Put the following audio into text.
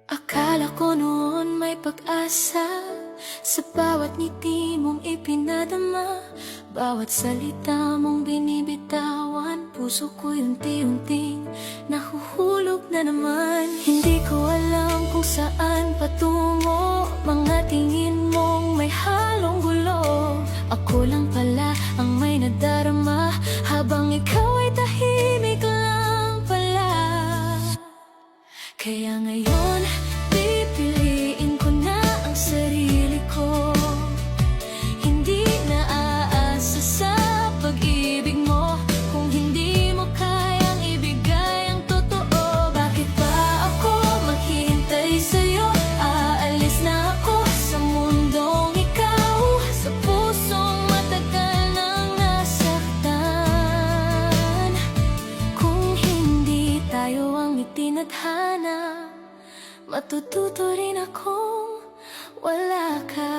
Akala ko noon may pag-asa sa bawat ngiti mong ipinadama, bawat salita mong binibitawan. Puso ko'y unti-unting nahuhulog na naman. Hindi ko alam kung saan patungo, mga tingin mong may halong gulo. Ako lang pala ang may nadarama, habang ikaw ay tahimik lang pala. Kaya ngayon, pipiliin ko na ang sarili ko. Hindi na aasa sa pag-ibig mo kung hindi mo kayang ibigay ang totoo. Bakit ba ako maghihintay sa'yo? Aalis na ako sa mundong ikaw, sa pusong matagal nang nasaktan. Kung hindi tayo ang itinadhana, matututo rin akong wala ka.